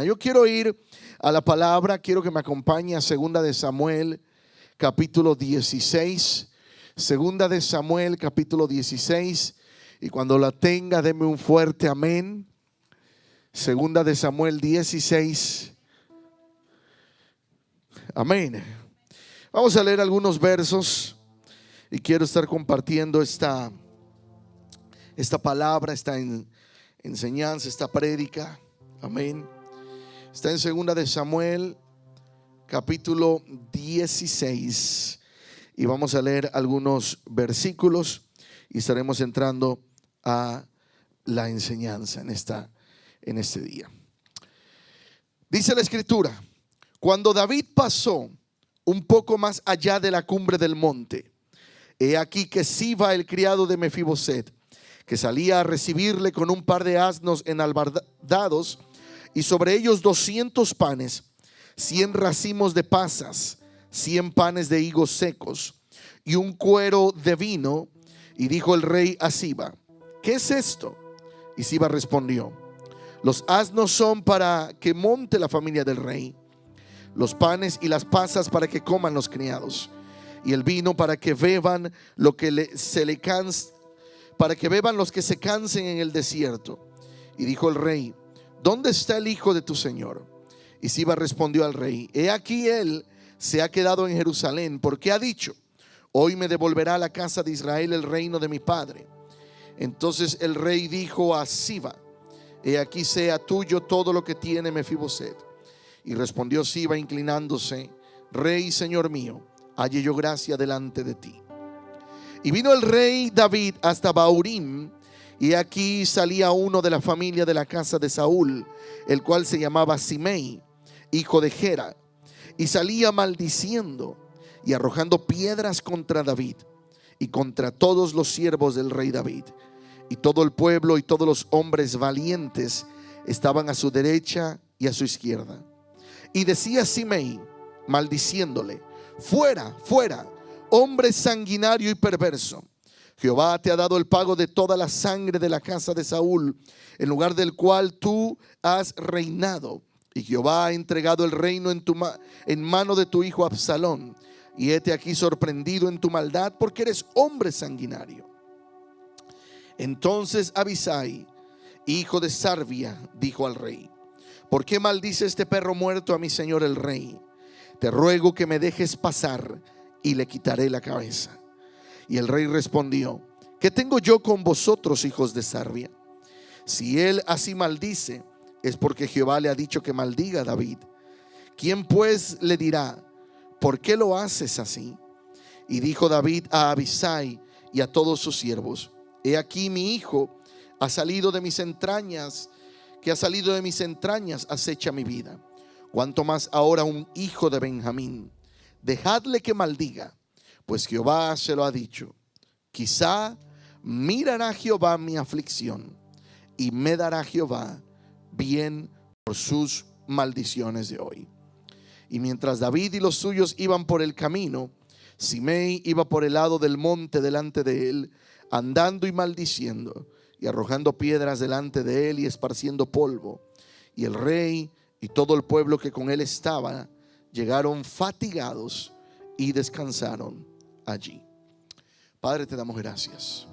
Yo quiero ir a la palabra, quiero que me acompañe a Segunda de Samuel, capítulo 16. Segunda de Samuel, capítulo 16. Y cuando la tenga, deme un fuerte amén. Segunda de Samuel 16. Amén. Vamos a leer algunos versos y quiero estar compartiendo esta palabra, esta enseñanza, esta prédica. Amén. Está en Segunda de Samuel, capítulo 16. Y vamos a leer algunos versículos y estaremos entrando a la enseñanza en este día. Dice la escritura: cuando David pasó un poco más allá de la cumbre del monte, he aquí que Siba, el criado de Mefiboset, que salía a recibirle con un par de asnos enalbardados, y sobre ellos 200 panes, 100 racimos de pasas, 100 panes de higos secos y un cuero de vino. Y dijo el rey a Siba: ¿qué es esto? Y Siba respondió: los asnos son para que monte la familia del rey, los panes y las pasas para que coman los criados, y el vino para que beban para que beban los que se cansen en el desierto. Y dijo el rey: ¿dónde está el hijo de tu señor? Y Siba respondió al rey: he aquí él se ha quedado en Jerusalén, porque ha dicho: hoy me devolverá a la casa de Israel el reino de mi padre. Entonces el rey dijo a Siba: he aquí sea tuyo todo lo que tiene Mefiboset. Y respondió Siba inclinándose: rey, señor mío, halle yo gracia delante de ti. Y vino el rey David hasta Bahurim, y aquí salía uno de la familia de la casa de Saúl, el cual se llamaba Simei, hijo de Gera, y salía maldiciendo y arrojando piedras contra David y contra todos los siervos del rey David. Y todo el pueblo y todos los hombres valientes estaban a su derecha y a su izquierda. Y decía Simei, maldiciéndole: fuera, fuera, hombre sanguinario y perverso. Jehová te ha dado el pago de toda la sangre de la casa de Saúl, en lugar del cual tú has reinado. Y Jehová ha entregado el reino en mano de tu hijo Absalón. Y hete aquí sorprendido en tu maldad, porque eres hombre sanguinario. Entonces Abisai, hijo de Sarvia, dijo al rey: ¿por qué maldice este perro muerto a mi señor el rey? Te ruego que me dejes pasar y le quitaré la cabeza. Y el rey respondió: ¿qué tengo yo con vosotros, hijos de Sarvia? Si él así maldice, es porque Jehová le ha dicho que maldiga a David. ¿Quién pues le dirá: ¿por qué lo haces así? Y dijo David a Abisai y a todos sus siervos: he aquí mi hijo ha salido de mis entrañas, acecha mi vida. Cuanto más ahora un hijo de Benjamín. Dejadle que maldiga, pues Jehová se lo ha dicho. Quizá mirará Jehová mi aflicción y me dará Jehová bien por sus maldiciones de hoy. Y mientras David y los suyos iban por el camino, Simei iba por el lado del monte delante de él, andando y maldiciendo y arrojando piedras delante de él y esparciendo polvo. Y el rey y todo el pueblo que con él estaba llegaron fatigados y descansaron allí. Padre, te damos gracias.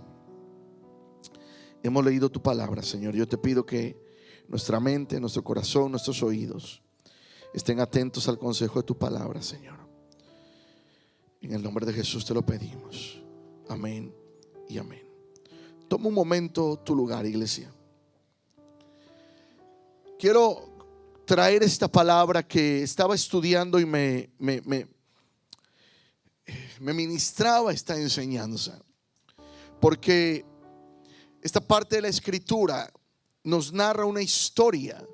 Hemos leído tu palabra, Señor. Yo te pido que nuestra mente, nuestro corazón, nuestros oídos estén atentos al consejo de tu palabra, Señor. En el nombre de Jesús te lo pedimos. Amén y amén. Toma un momento tu lugar, iglesia. Quiero traer esta palabra que estaba estudiando y me ministraba esta enseñanza, porque esta parte de la escritura nos narra una historia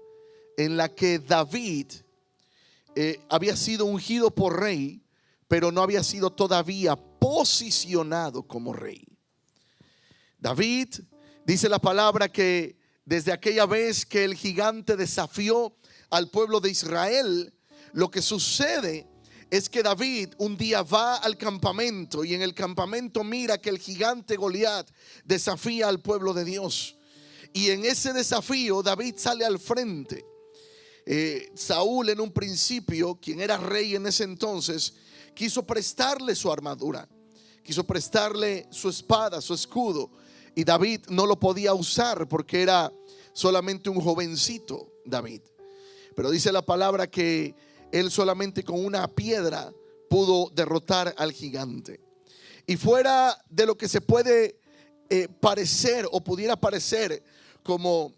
en la que David había sido ungido por rey, pero no había sido todavía posicionado como rey. David, dice la palabra, que desde aquella vez que el gigante desafió al pueblo de Israel, lo que sucede es que David un día va al campamento y en el campamento mira que el gigante Goliat desafía al pueblo de Dios. Y en ese desafío David sale al frente. Saúl en un principio, quien era rey en ese entonces, quiso prestarle su armadura, quiso prestarle su espada, su escudo, y David no lo podía usar porque era solamente un jovencito David. Pero dice la palabra que él solamente con una piedra pudo derrotar al gigante. Y fuera de lo que se puede parecer o pudiera parecer como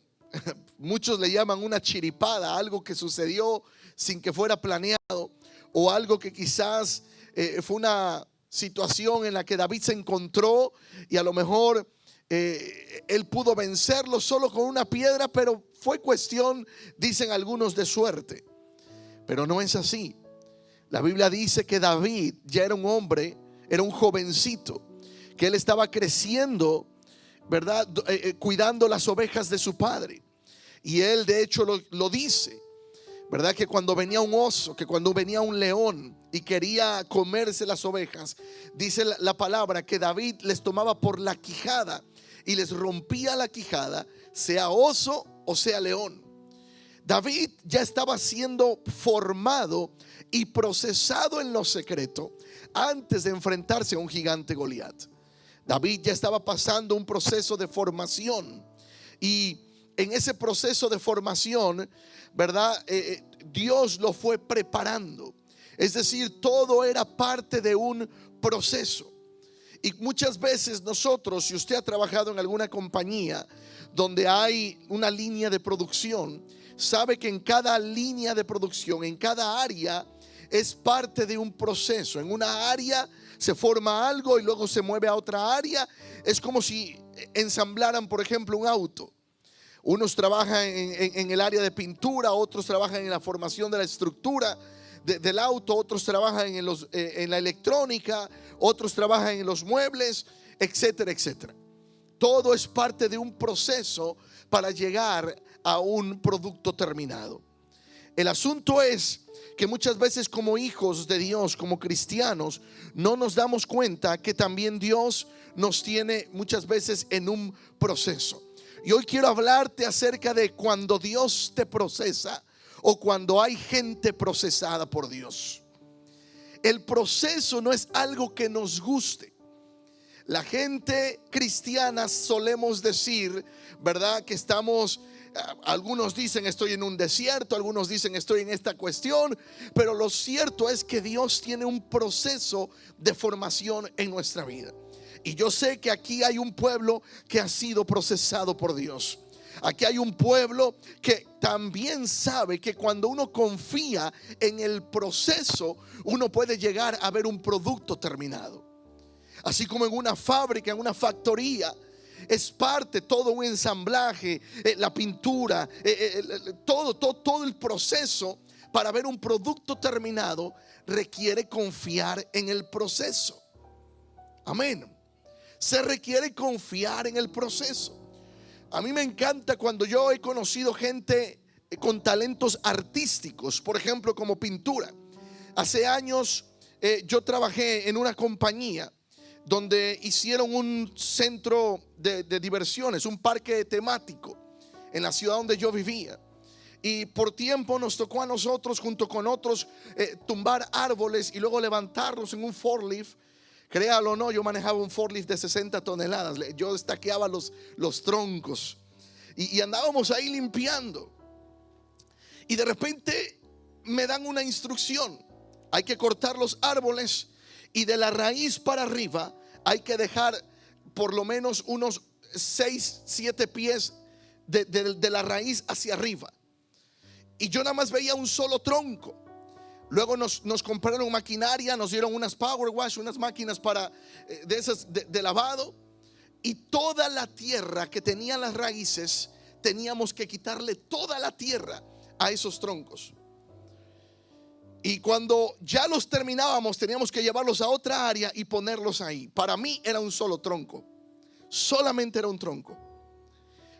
muchos le llaman una chiripada, algo que sucedió sin que fuera planeado, o algo que quizás fue una situación en la que David se encontró y a lo mejor él pudo vencerlo solo con una piedra, pero fue cuestión, dicen algunos, de suerte. Pero no es así. La Biblia dice que David ya era un hombre, era un jovencito, que él estaba creciendo, ¿verdad? Cuidando las ovejas de su padre. Y él de hecho lo dice, ¿verdad? Que cuando venía un oso, que cuando venía un león y quería comerse las ovejas, dice la palabra que David les tomaba por la quijada y les rompía la quijada, sea oso o sea león. David ya estaba siendo formado y procesado en lo secreto antes de enfrentarse a un gigante Goliat. David ya estaba pasando un proceso de formación, y en ese proceso de formación, ¿verdad? Dios lo fue preparando. Es decir, todo era parte de un proceso. Y muchas veces nosotros, si usted ha trabajado en alguna compañía donde hay una línea de producción, sabe que en cada línea de producción, en cada área, es parte de un proceso. En una área se forma algo y luego se mueve a otra área. Es como si ensamblaran, por ejemplo, un auto. Unos trabajan en el área de pintura, otros trabajan en la formación de la estructura del auto, otros trabajan en la electrónica, otros trabajan en los muebles, etcétera, etcétera. Todo es parte de un proceso para llegar a un producto terminado. El asunto es que muchas veces como hijos de Dios, como cristianos, no nos damos cuenta que también Dios nos tiene muchas veces en un proceso. Y hoy quiero hablarte acerca de cuando Dios te procesa o cuando hay gente procesada por Dios. El proceso no es algo que nos guste. La gente cristiana solemos decir, ¿verdad? Que estamos, algunos dicen estoy en un desierto, algunos dicen estoy en esta cuestión, pero lo cierto es que Dios tiene un proceso de formación en nuestra vida. Y yo sé que aquí hay un pueblo que ha sido procesado por Dios. Aquí hay un pueblo que también sabe que cuando uno confía en el proceso, uno puede llegar a ver un producto terminado. Así como en una fábrica, en una factoría, es parte, todo un ensamblaje, la pintura, todo el proceso para ver un producto terminado requiere confiar en el proceso. Amén. Se requiere confiar en el proceso. A mí me encanta cuando yo he conocido gente con talentos artísticos, por ejemplo, como pintura. Hace años yo trabajé en una compañía donde hicieron un centro de diversiones, un parque temático en la ciudad donde yo vivía. Y por tiempo nos tocó a nosotros, junto con otros, tumbar árboles y luego levantarlos en un forklift. Créalo o no, yo manejaba un forklift de 60 toneladas. Yo estaqueaba los troncos y andábamos ahí limpiando. Y de repente me dan una instrucción: hay que cortar los árboles y de la raíz para arriba hay que dejar por lo menos unos 6, 7 pies de la raíz hacia arriba. Y yo nada más veía un solo tronco. Luego nos compraron maquinaria, nos dieron unas power wash, unas máquinas para de esas de lavado, y toda la tierra que tenía las raíces teníamos que quitarle toda la tierra a esos troncos. Y cuando ya los terminábamos, teníamos que llevarlos a otra área y ponerlos ahí. Para mí era un solo tronco, solamente era un tronco.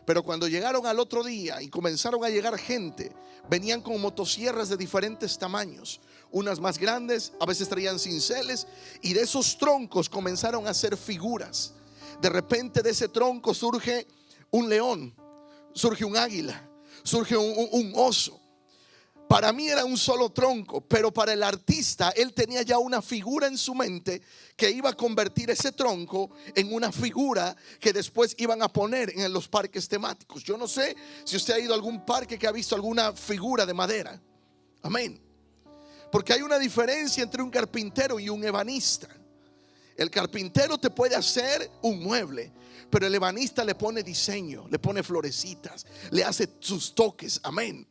Pero cuando llegaron al otro día y comenzaron a llegar gente, venían con motosierras de diferentes tamaños, unas más grandes, a veces traían cinceles, y de esos troncos comenzaron a hacer figuras. De repente de ese tronco surge un león, surge un águila, surge un oso. Para mí era un solo tronco, pero para el artista él tenía ya una figura en su mente que iba a convertir ese tronco en una figura que después iban a poner en los parques temáticos. Yo no sé si usted ha ido a algún parque que ha visto alguna figura de madera. Amén. Porque hay una diferencia entre un carpintero y un ebanista. El carpintero te puede hacer un mueble, pero el ebanista le pone diseño, le pone florecitas, le hace sus toques. Amén.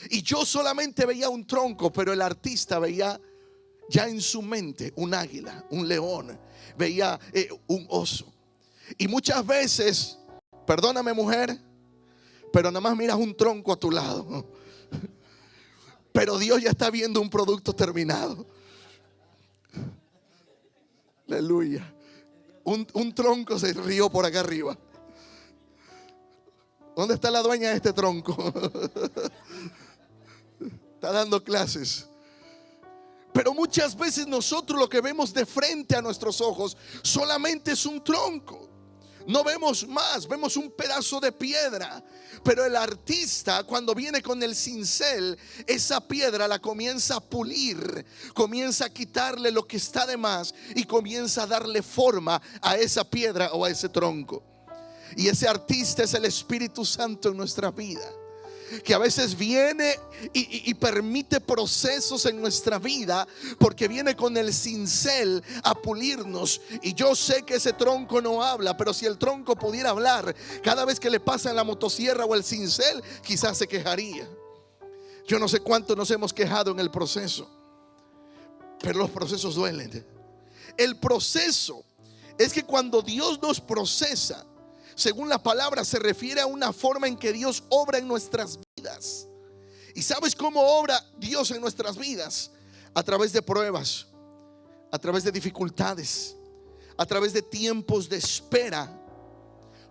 Y yo solamente veía un tronco, pero el artista veía ya en su mente un águila, un león, veía un oso. Y muchas veces, perdóname mujer, pero nada más miras un tronco a tu lado. Pero Dios ya está viendo un producto terminado. Aleluya. Un tronco se rió por acá arriba. ¿Dónde está la dueña de este tronco? Está dando clases. Pero muchas veces nosotros lo que vemos de frente a nuestros ojos solamente es un tronco. No vemos más, vemos un pedazo de piedra. Pero el artista, cuando viene con el cincel, esa piedra la comienza a pulir, comienza a quitarle lo que está de más y comienza a darle forma a esa piedra o a ese tronco. Y ese artista es el Espíritu Santo en nuestra vida, que a veces viene y permite procesos en nuestra vida, porque viene con el cincel a pulirnos. Y yo sé que ese tronco no habla, pero si el tronco pudiera hablar, cada vez que le pasa en la motosierra o el cincel, quizás se quejaría. Yo no sé cuánto nos hemos quejado en el proceso, pero los procesos duelen. El proceso es que cuando Dios nos procesa, según la palabra, se refiere a una forma en que Dios obra en nuestras vidas. ¿Y sabes cómo obra Dios en nuestras vidas? A través de pruebas, a través de dificultades, a través de tiempos de espera.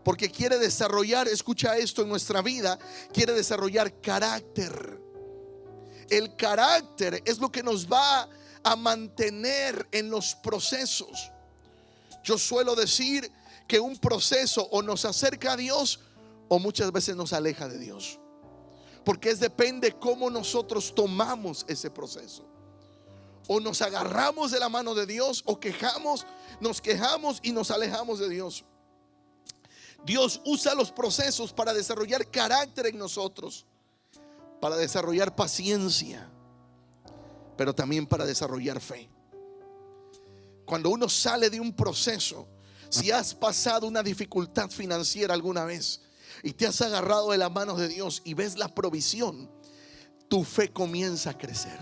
Porque quiere desarrollar, escucha esto, en nuestra vida, quiere desarrollar carácter. El carácter es lo que nos va a mantener en los procesos. Yo suelo decir que un proceso o nos acerca a Dios o muchas veces nos aleja de Dios, porque depende cómo nosotros tomamos ese proceso. O nos agarramos de la mano de Dios o nos quejamos y nos alejamos de Dios. Dios usa los procesos para desarrollar carácter en nosotros, para desarrollar paciencia, pero también para desarrollar fe. Cuando uno sale de un proceso, si has pasado una dificultad financiera alguna vez y te has agarrado de las manos de Dios y ves la provisión, tu fe comienza a crecer.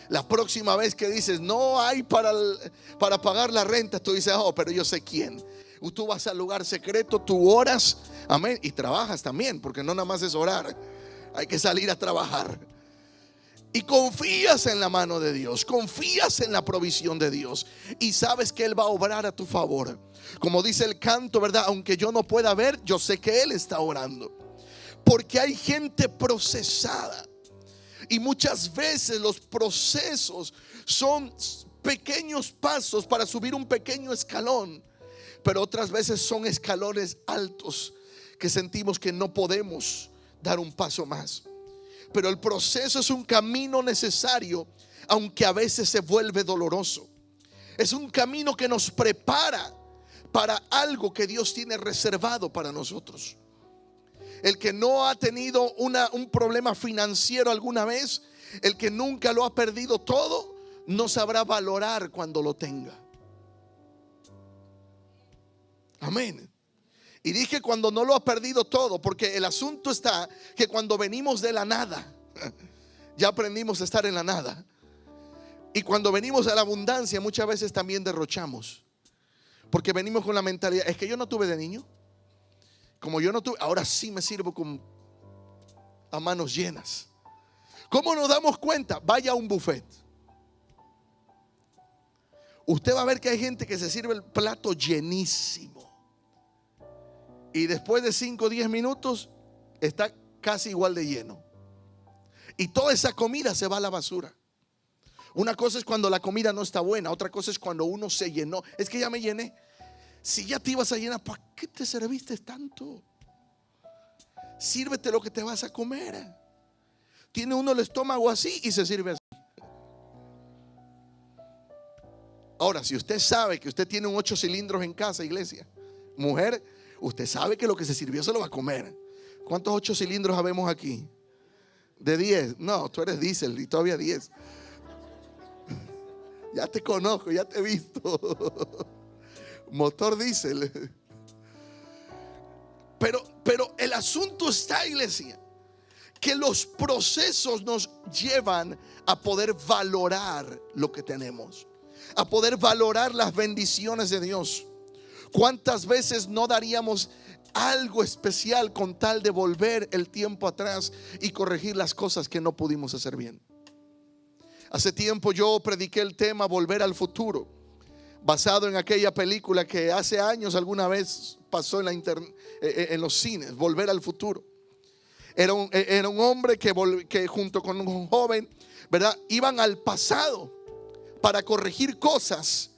La próxima vez que dices no hay para pagar la renta, tú dices, oh, pero yo sé quién. Tú vas al lugar secreto, tú oras, amén, y trabajas también, porque no nada más es orar, hay que salir a trabajar. Y confías en la mano de Dios, confías en la provisión de Dios y sabes que Él va a obrar a tu favor. Como dice el canto, ¿verdad? Aunque yo no pueda ver, yo sé que Él está orando. Porque hay gente procesada. Y muchas veces los procesos son pequeños pasos para subir un pequeño escalón. Pero otras veces son escalones altos que sentimos que no podemos dar un paso más. Pero el proceso es un camino necesario, aunque a veces se vuelve doloroso. Es un camino que nos prepara para algo que Dios tiene reservado para nosotros. El que no ha tenido un problema financiero alguna vez, el que nunca lo ha perdido todo, no sabrá valorar cuando lo tenga. Amén. Y dije cuando no lo ha perdido todo, porque el asunto está que cuando venimos de la nada, ya aprendimos a estar en la nada. Y cuando venimos a la abundancia, muchas veces también derrochamos, porque venimos con la mentalidad, es que yo no tuve de niño. Como yo no tuve, ahora sí me sirvo a manos llenas. ¿Cómo nos damos cuenta? Vaya a un buffet. Usted va a ver que hay gente que se sirve el plato llenísimo y después de 5 o 10 minutos está casi igual de lleno. Y toda esa comida se va a la basura. Una cosa es cuando la comida no está buena, otra cosa es cuando uno se llenó. Es que ya me llené. Si ya te ibas a llenar, ¿para qué te serviste tanto? Sírvete lo que te vas a comer. tiene uno el estómago así y se sirve así. Ahora, si usted sabe que usted tiene un 8 cilindros en casa, iglesia, mujer, usted sabe que lo que se sirvió se lo va a comer. ¿Cuántos 8 cilindros habemos aquí? De 10. No, tú eres diésel y todavía 10. Ya te conozco, ya te he visto. Motor diésel. Pero el asunto está, iglesia, que los procesos nos llevan a poder valorar lo que tenemos, a poder valorar las bendiciones de Dios. ¿Cuántas veces no daríamos algo especial con tal de volver el tiempo atrás y corregir las cosas que no pudimos hacer bien? Hace tiempo yo prediqué el tema Volver al Futuro, basado en aquella película que hace años alguna vez pasó en los cines, Volver al Futuro. Era un hombre que junto con un joven, ¿verdad?, iban al pasado para corregir cosas.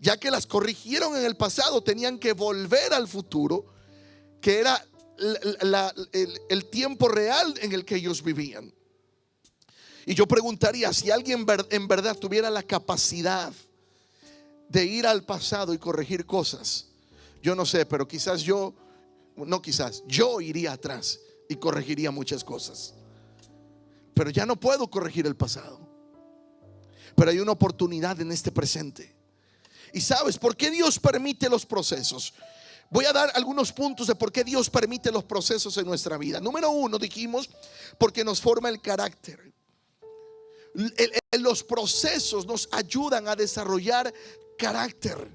Ya que las corrigieron en el pasado, tenían que volver al futuro, que era el tiempo real en el que ellos vivían. Y yo preguntaría, si alguien en verdad tuviera la capacidad de ir al pasado y corregir cosas, yo no sé, pero yo iría atrás y corregiría muchas cosas. Pero ya no puedo corregir el pasado. Pero hay una oportunidad en este presente. ¿Y sabes por qué Dios permite los procesos? Voy a dar algunos puntos de por qué Dios permite los procesos en nuestra vida. Número 1, dijimos, porque nos forma el carácter. Los procesos nos ayudan a desarrollar carácter,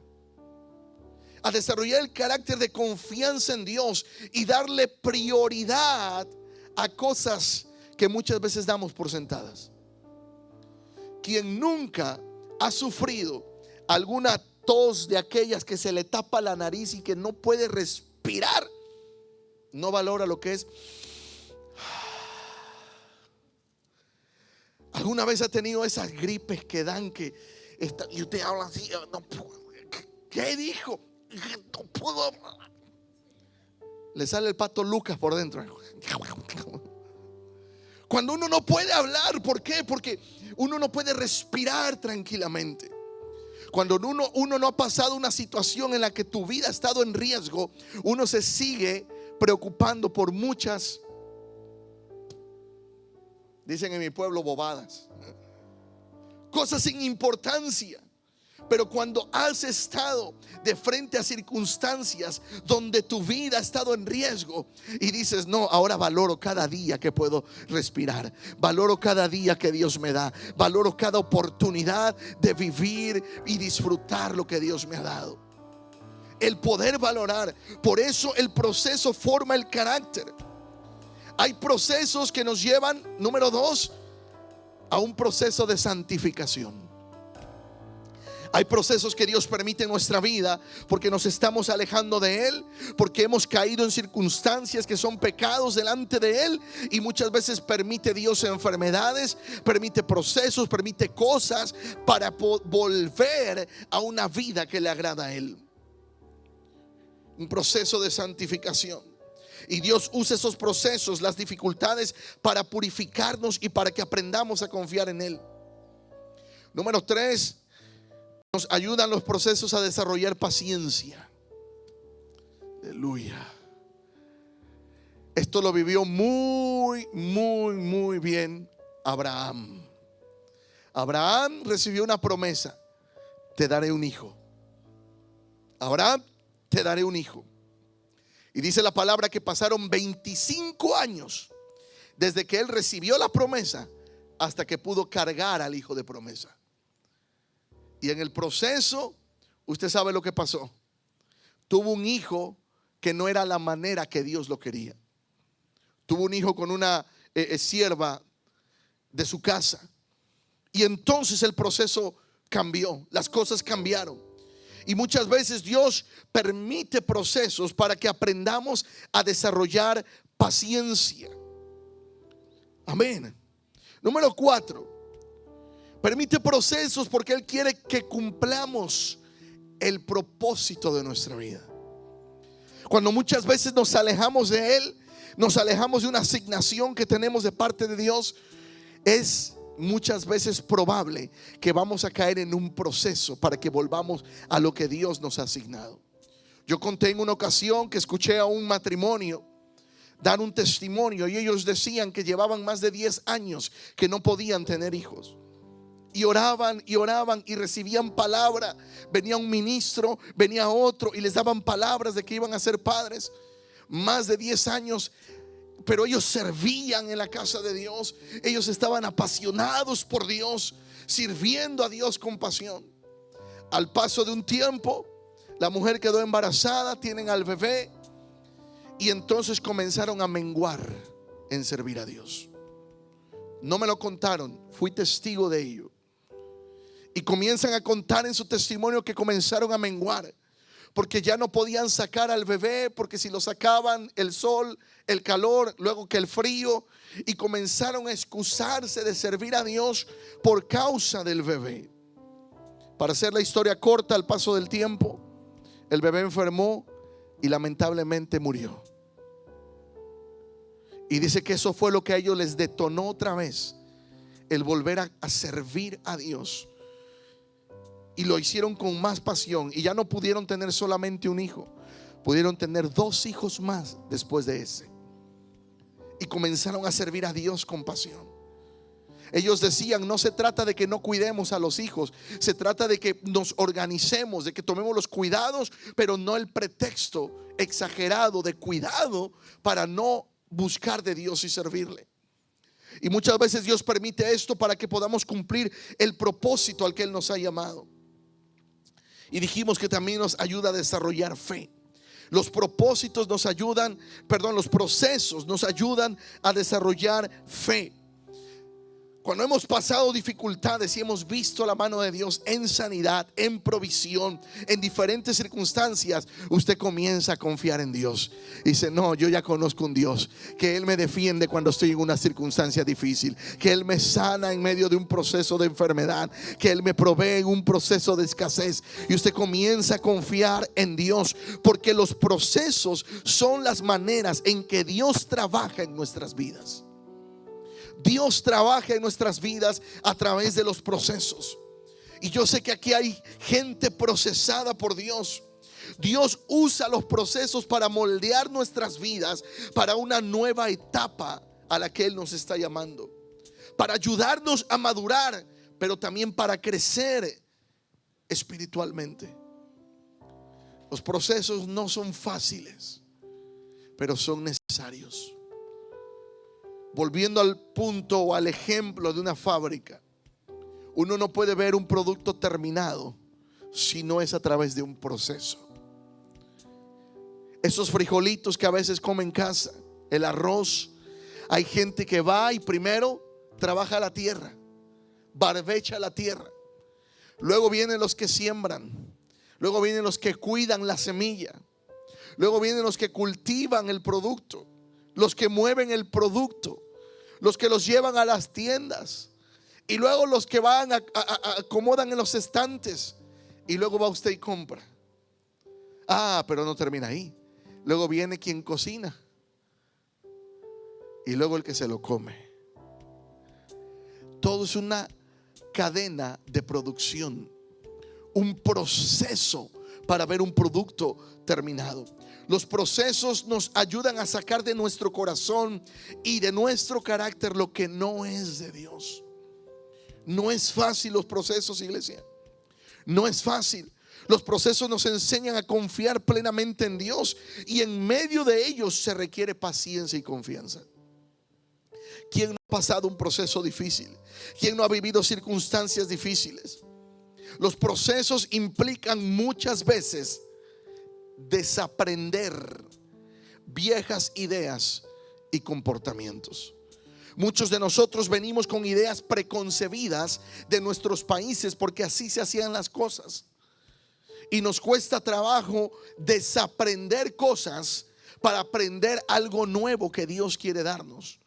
a desarrollar el carácter de confianza en Dios y darle prioridad a cosas que muchas veces damos por sentadas. Quien nunca ha sufrido alguna tos de aquellas que se le tapa la nariz y que no puede respirar, no valora lo que es. ¿Alguna vez ha tenido esas gripes que dan y usted habla así? No, ¿qué dijo? No puedo hablar. Le sale el pato Lucas por dentro. Cuando uno no puede hablar, ¿por qué? Porque uno no puede respirar tranquilamente. Cuando uno no ha pasado una situación en la que tu vida ha estado en riesgo, uno se sigue preocupando por muchas, dicen en mi pueblo, bobadas, cosas sin importancia. Pero cuando has estado de frente a circunstancias donde tu vida ha estado en riesgo y dices, no, ahora valoro cada día que puedo respirar, valoro cada día que Dios me da, valoro cada oportunidad de vivir y disfrutar lo que Dios me ha dado. El poder valorar. Por eso el proceso forma el carácter. Hay procesos que nos llevan, número 2, a un proceso de santificación. Hay procesos que Dios permite en nuestra vida porque nos estamos alejando de Él, porque hemos caído en circunstancias que son pecados delante de Él, y muchas veces permite Dios enfermedades, permite procesos, permite cosas para volver a una vida que le agrada a Él. Un proceso de santificación. Y Dios usa esos procesos, las dificultades, para purificarnos y para que aprendamos a confiar en Él. Número 3, nos ayudan los procesos a desarrollar paciencia. Aleluya. Esto lo vivió muy bien Abraham. Abraham recibió una promesa: te daré un hijo. Abraham, te daré un hijo. Y dice la palabra que pasaron 25 años desde que él recibió la promesa hasta que pudo cargar al hijo de promesa. Y en el proceso, usted sabe lo que pasó. Tuvo un hijo que no era la manera que Dios lo quería. Tuvo un hijo con una sierva de su casa. Y entonces el proceso cambió, las cosas cambiaron. Y muchas veces Dios permite procesos para que aprendamos a desarrollar paciencia. Amén. Número 4. Permite procesos porque Él quiere que cumplamos el propósito de nuestra vida. Cuando muchas veces nos alejamos de Él, nos alejamos de una asignación que tenemos de parte de Dios, es muchas veces probable que vamos a caer en un proceso para que volvamos a lo que Dios nos ha asignado. Yo conté en una ocasión que escuché a un matrimonio dar un testimonio y ellos decían que llevaban más de 10 años que no podían tener hijos. Y oraban y recibían palabra. Venía un ministro, venía otro y les daban palabras de que iban a ser padres. Más de 10 años, pero ellos servían en la casa de Dios. Ellos estaban apasionados por Dios, sirviendo a Dios con pasión. Al paso de un tiempo, la mujer quedó embarazada, tienen al bebé y entonces comenzaron a menguar en servir a Dios. No me lo contaron, fui testigo de ello. Y comienzan a contar en su testimonio que comenzaron a menguar porque ya no podían sacar al bebé, porque si lo sacaban el sol, el calor, luego que el frío, y comenzaron a excusarse de servir a Dios por causa del bebé. Para hacer la historia corta, al paso del tiempo, el bebé enfermó y lamentablemente murió. Y dice que eso fue lo que a ellos les detonó otra vez el volver a servir a Dios. Y lo hicieron con más pasión. Y ya no pudieron tener solamente un hijo, pudieron tener 2 hijos más después de ese. Y comenzaron a servir a Dios con pasión. Ellos decían, no se trata de que no cuidemos a los hijos, se trata de que nos organicemos, de que tomemos los cuidados, pero no el pretexto exagerado de cuidado para no buscar de Dios y servirle. Y muchas veces Dios permite esto para que podamos cumplir el propósito al que Él nos ha llamado. Y dijimos que también nos ayuda a desarrollar fe. Los propósitos nos ayudan, los procesos nos ayudan a desarrollar fe. Cuando hemos pasado dificultades y hemos visto la mano de Dios en sanidad, en provisión, en diferentes circunstancias, usted comienza a confiar en Dios. Dice, no, yo ya conozco un Dios que Él me defiende cuando estoy en una circunstancia difícil, que Él me sana en medio de un proceso de enfermedad, que Él me provee en un proceso de escasez. Y usted comienza a confiar en Dios, porque los procesos son las maneras en que Dios trabaja en nuestras vidas. Dios trabaja en nuestras vidas a través de los procesos. Y yo sé que aquí hay gente procesada por Dios. Dios usa los procesos para moldear nuestras vidas para una nueva etapa a la que Él nos está llamando, para ayudarnos a madurar, pero también para crecer espiritualmente. Los procesos no son fáciles, pero son necesarios. Volviendo al punto o al ejemplo de una fábrica, uno no puede ver un producto terminado si no es a través de un proceso. Esos frijolitos que a veces come en casa, el arroz, hay gente que va y primero trabaja la tierra, barbecha la tierra. Luego vienen los que siembran, luego vienen los que cuidan la semilla, luego vienen los que cultivan el producto, los que mueven el producto, los que los llevan a las tiendas, y luego los que van acomodan en los estantes, y luego va usted y compra. Pero no termina ahí. Luego viene quien cocina, y luego el que se lo come. Todo es una cadena de producción, un proceso para ver un producto terminado. Los procesos nos ayudan a sacar de nuestro corazón y de nuestro carácter lo que no es de Dios. No es fácil los procesos, iglesia. No es fácil. Los procesos nos enseñan a confiar plenamente en Dios, y en medio de ellos se requiere paciencia y confianza. ¿Quién no ha pasado un proceso difícil? ¿Quién no ha vivido circunstancias difíciles? Los procesos implican muchas veces desaprender viejas ideas y comportamientos. Muchos de nosotros venimos con ideas preconcebidas de nuestros países porque así se hacían las cosas, y nos cuesta trabajo desaprender cosas para aprender algo nuevo que Dios quiere darnos.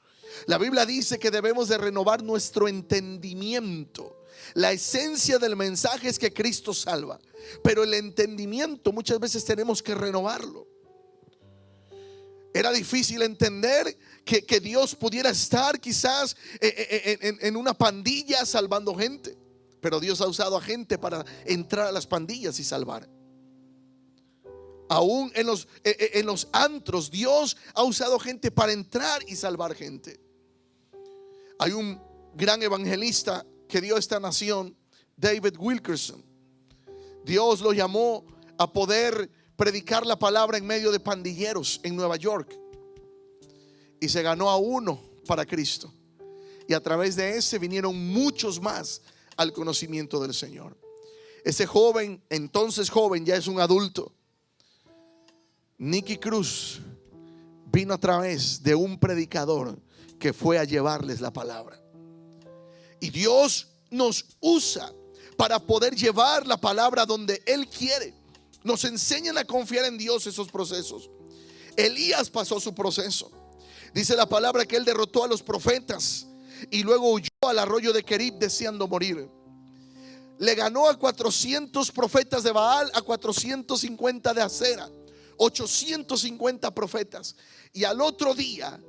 La Biblia dice que debemos de renovar nuestro entendimiento. La esencia del mensaje es que Cristo salva, pero el entendimiento muchas veces tenemos que renovarlo. Era difícil entender que Dios pudiera estar quizás en una pandilla salvando gente. Pero Dios ha usado a gente para entrar a las pandillas y salvar. Aún en los antros, Dios ha usado gente para entrar y salvar gente. Hay un gran evangelista que dio a esta nación, David Wilkerson. Dios lo llamó a poder predicar la palabra en medio de pandilleros en Nueva York. Y se ganó a uno para Cristo. Y a través de ese vinieron muchos más al conocimiento del Señor. Ese joven, entonces joven, ya es un adulto. Nicky Cruz vino a través de un predicador que fue a llevarles la palabra. Y Dios nos usa para poder llevar la palabra donde Él quiere. Nos enseñan a confiar en Dios esos procesos. Elías pasó su proceso. Dice la palabra que él derrotó a los profetas y luego huyó al arroyo de Kerib deseando morir. Le ganó a 400 profetas de Baal, a 450 de Acera, 850 profetas. Y al otro día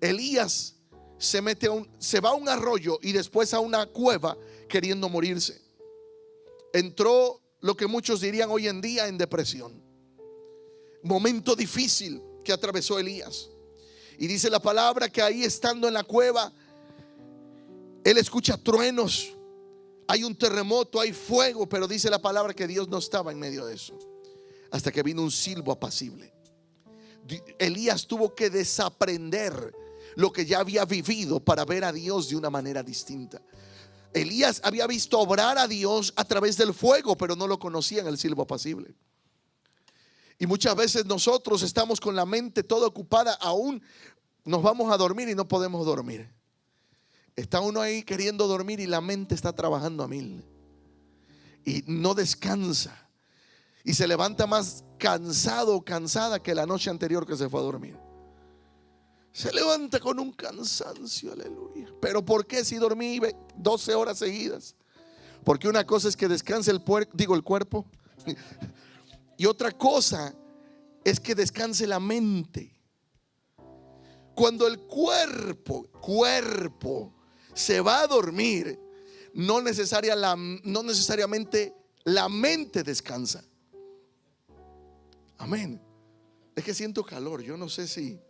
Elías se va a un arroyo y después a una cueva queriendo morirse. Entró lo que muchos dirían hoy en día en depresión. Momento difícil que atravesó Elías. Y dice la palabra que ahí, estando en la cueva, él escucha truenos, hay un terremoto, hay fuego, pero dice la palabra que Dios no estaba en medio de eso, hasta que vino un silbo apacible. Elías tuvo que desaprender lo que ya había vivido para ver a Dios de una manera distinta. Elías había visto obrar a Dios a través del fuego, pero no lo conocía en el silbo apacible. Y muchas veces nosotros estamos con la mente toda ocupada, aún nos vamos a dormir y no podemos dormir. Está uno ahí queriendo dormir y la mente está trabajando a mil y no descansa, y se levanta más cansado o cansada que la noche anterior que se fue a dormir. Se levanta con un cansancio, aleluya. Pero ¿por qué si dormí 12 horas seguidas? Porque una cosa es que descanse el cuerpo, y otra cosa es que descanse la mente. Cuando el cuerpo se va a dormir, no necesariamente la mente descansa. Amén. Es que siento calor, yo no sé si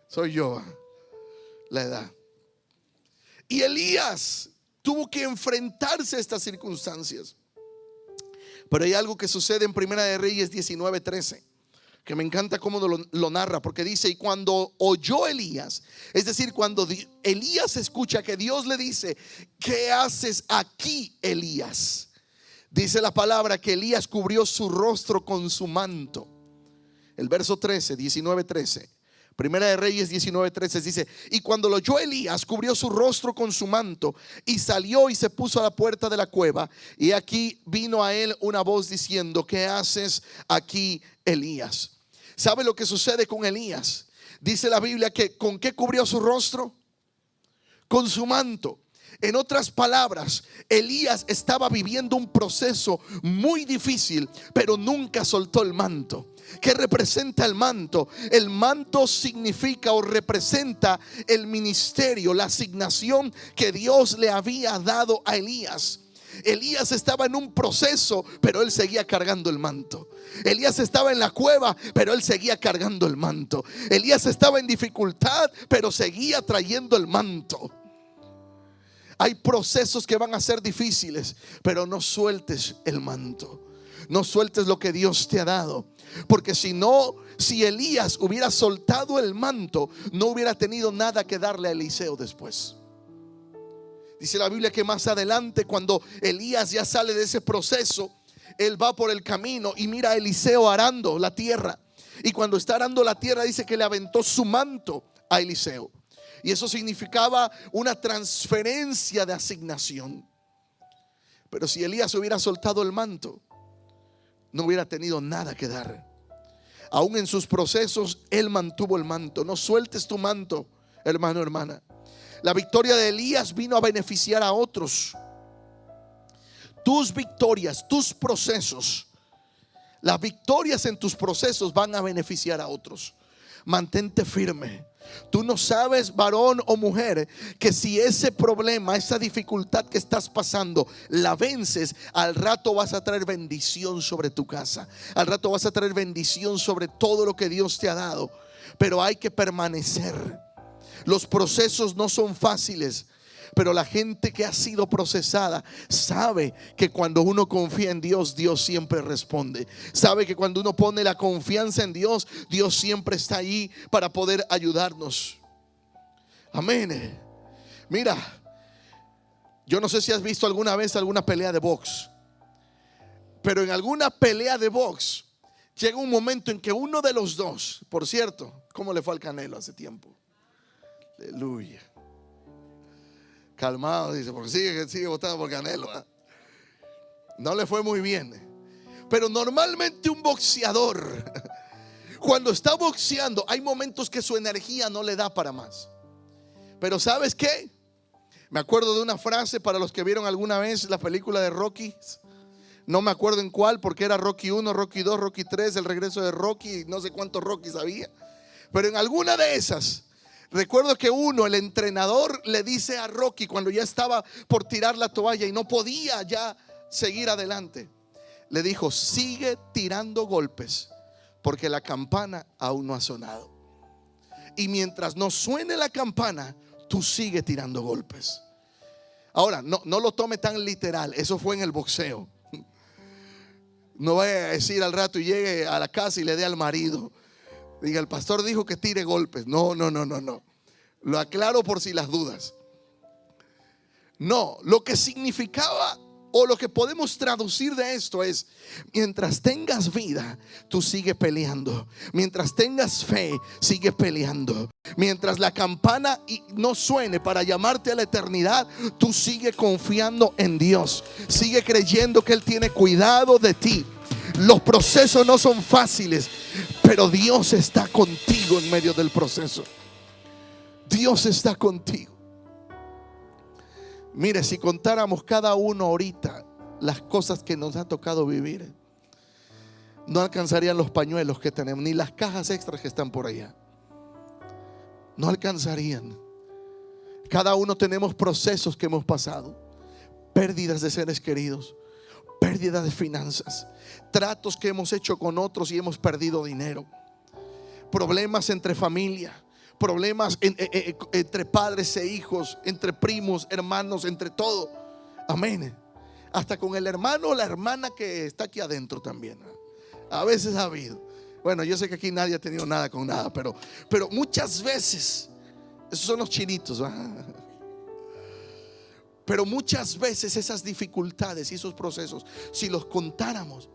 soy yo, la edad. Y Elías tuvo que enfrentarse a estas circunstancias. Pero hay algo que sucede en Primera de Reyes 19:13, que me encanta cómo lo narra, porque dice: y cuando oyó Elías, es decir, cuando Elías escucha que Dios le dice: ¿qué haces aquí, Elías? Dice la palabra que Elías cubrió su rostro con su manto. El verso 19:13. Primera de Reyes 19:13 dice: y cuando lo oyó Elías, cubrió su rostro con su manto y salió y se puso a la puerta de la cueva. Y aquí vino a él una voz diciendo: ¿qué haces aquí, Elías? ¿Sabe lo que sucede con Elías? Dice la Biblia que ¿con qué cubrió su rostro? Con su manto. En otras palabras, Elías estaba viviendo un proceso muy difícil, pero nunca soltó el manto. ¿Qué representa el manto? El manto significa o representa el ministerio, la asignación que Dios le había dado a Elías. Elías estaba en un proceso, pero él seguía cargando el manto. Elías estaba en la cueva, pero él seguía cargando el manto. Elías estaba en dificultad, pero seguía trayendo el manto. Hay procesos que van a ser difíciles, pero no sueltes el manto. No sueltes lo que Dios te ha dado. Porque si Elías hubiera soltado el manto, no hubiera tenido nada que darle a Eliseo después. Dice la Biblia que más adelante, cuando Elías ya sale de ese proceso, él va por el camino y mira a Eliseo arando la tierra. Y cuando está arando la tierra, dice que le aventó su manto a Eliseo. Y eso significaba una transferencia de asignación. Pero si Elías hubiera soltado el manto, no hubiera tenido nada que dar. Aún en sus procesos, él mantuvo el manto. No sueltes tu manto, hermano, hermana. La victoria de Elías vino a beneficiar a otros. Tus victorias, tus procesos, las victorias en tus procesos van a beneficiar a otros. mantente firme. Tú no sabes, varón o mujer, que si ese problema, esa dificultad que estás pasando, la vences, al rato vas a traer bendición sobre tu casa. Al rato vas a traer bendición sobre todo lo que Dios te ha dado. Pero hay que permanecer. Los procesos no son fáciles, pero la gente que ha sido procesada sabe que cuando uno confía en Dios, Dios siempre responde. Sabe que cuando uno pone la confianza en Dios, Dios siempre está ahí para poder ayudarnos. Amén. Mira, yo no sé si has visto alguna vez alguna pelea de box, pero en alguna pelea de box llega un momento en que uno de los dos, por cierto, ¿cómo le fue al Canelo hace tiempo? Aleluya. Calmado, dice, porque sigue votando por Canelo, ¿eh? No le fue muy bien. Pero normalmente un boxeador, cuando está boxeando, hay momentos que su energía no le da para más. Pero ¿sabes qué? Me acuerdo de una frase para los que vieron alguna vez la película de Rocky. No me acuerdo en cuál, porque era Rocky 1, Rocky 2, Rocky 3, el regreso de Rocky, no sé cuántos Rockys había. Pero en alguna de esas, recuerdo que el entrenador le dice a Rocky cuando ya estaba por tirar la toalla y no podía ya seguir adelante, le dijo: sigue tirando golpes porque la campana aún no ha sonado. Y mientras no suene la campana, tú sigue tirando golpes. Ahora, no lo tome tan literal, eso fue en el boxeo. No vaya a decir al rato y llegue a la casa y le dé al marido, diga: el pastor dijo que tire golpes. No. Lo aclaro por si las dudas. No, lo que significaba o lo que podemos traducir de esto es: mientras tengas vida, tú sigue peleando. Mientras tengas fe, sigue peleando. Mientras la campana no suene para llamarte a la eternidad, tú sigue confiando en Dios. Sigue creyendo que Él tiene cuidado de ti. Los procesos no son fáciles, pero Dios está contigo en medio del proceso. Dios está contigo. Mire, si contáramos cada uno ahorita las cosas que nos ha tocado vivir, no alcanzarían los pañuelos que tenemos, ni las cajas extras que están por allá. No alcanzarían. Cada uno tenemos procesos que hemos pasado: pérdidas de seres queridos, pérdida de finanzas, tratos que hemos hecho con otros y hemos perdido dinero, problemas entre familia, problemas entre padres e hijos, entre primos, hermanos, entre todo. Amén. Hasta con el hermano o la hermana que está aquí adentro también. A veces ha habido. Bueno, yo sé que aquí nadie ha tenido nada con nada, pero muchas veces, esos son los chinitos, ¿verdad? Pero muchas veces esas dificultades y esos procesos, si los contáramos,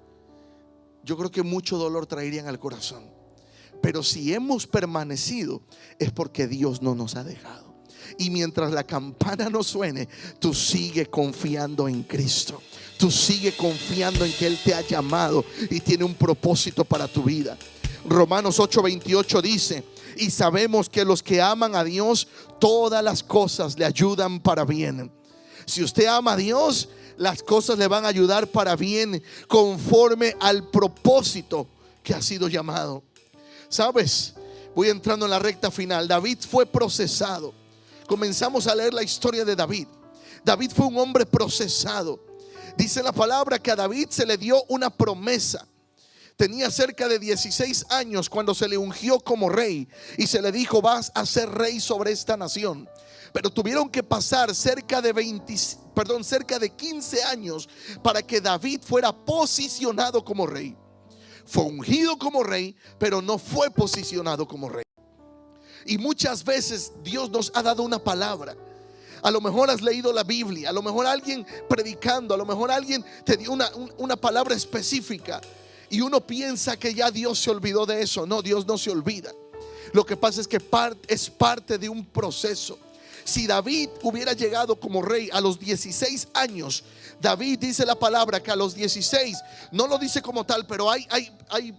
yo creo que mucho dolor traerían al corazón. Pero si hemos permanecido, es porque Dios no nos ha dejado. Y mientras la campana no suene, tú sigue confiando en Cristo. Tú sigue confiando en que Él te ha llamado y tiene un propósito para tu vida. Romanos 8:28 dice: y sabemos que los que aman a Dios, todas las cosas le ayudan para bien. Si usted ama a Dios, las cosas le van a ayudar para bien, conforme al propósito que ha sido llamado. ¿Sabes? Voy entrando en la recta final. David fue procesado. Comenzamos a leer la historia de David. David fue un hombre procesado. Dice la palabra que a David se le dio una promesa. Tenía cerca de 16 años cuando se le ungió como rey y se le dijo: vas a ser rey sobre esta nación. Pero tuvieron que pasar cerca de 15 años para que David fuera posicionado como rey. Fue ungido como rey, pero no fue posicionado como rey. Y muchas veces Dios nos ha dado una palabra. A lo mejor has leído la Biblia, a lo mejor alguien predicando, a lo mejor alguien te dio una palabra específica y uno piensa que ya Dios se olvidó de eso. No, Dios no se olvida. Lo que pasa es que es parte de un proceso. Si David hubiera llegado como rey a los 16 años, David dice la palabra que a los 16, no lo dice como tal, pero hay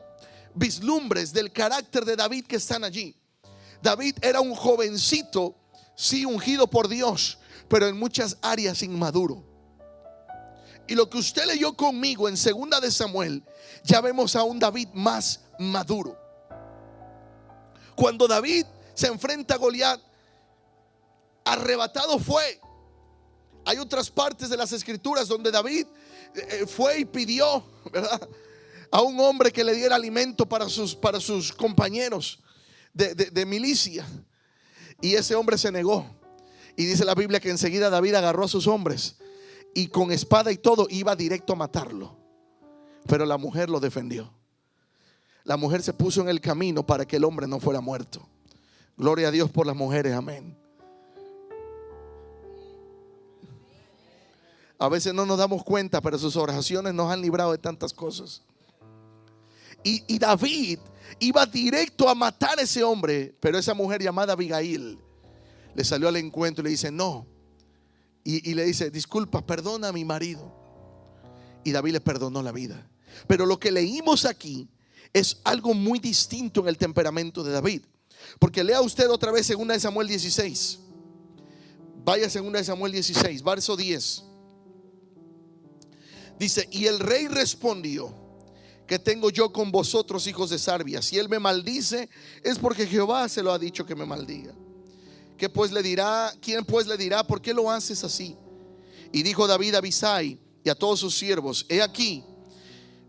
vislumbres del carácter de David que están allí. David era un jovencito, sí, ungido por Dios, pero en muchas áreas inmaduro. Y lo que usted leyó conmigo en 2 de Samuel, ya vemos a un David más maduro. Cuando David se enfrenta a Goliat, arrebatado fue. Hay otras partes de las escrituras donde David fue y pidió, ¿verdad?, a un hombre que le diera alimento para sus compañeros de milicia. Y ese hombre se negó. Y dice la Biblia que enseguida David agarró a sus hombres y con espada y todo iba directo a matarlo. Pero la mujer lo defendió. La mujer se puso en el camino para que el hombre no fuera muerto. Gloria a Dios por las mujeres, amén. A veces no nos damos cuenta, pero sus oraciones nos han librado de tantas cosas. Y David iba directo a matar a ese hombre, pero esa mujer llamada Abigail le salió al encuentro y le dice no. Y le dice: disculpa, perdona a mi marido. Y David le perdonó la vida. Pero lo que leímos aquí es algo muy distinto en el temperamento de David. Porque lea usted otra vez 2 Samuel 16. Vaya a 2 Samuel 16, verso 10. Dice: y el rey respondió: ¿qué tengo yo con vosotros, hijos de Sarbia? Si él me maldice, es porque Jehová se lo ha dicho que me maldiga. ¿Qué pues le dirá? ¿Quién pues le dirá? ¿Por qué lo haces así? Y dijo David a Abisai y a todos sus siervos: he aquí,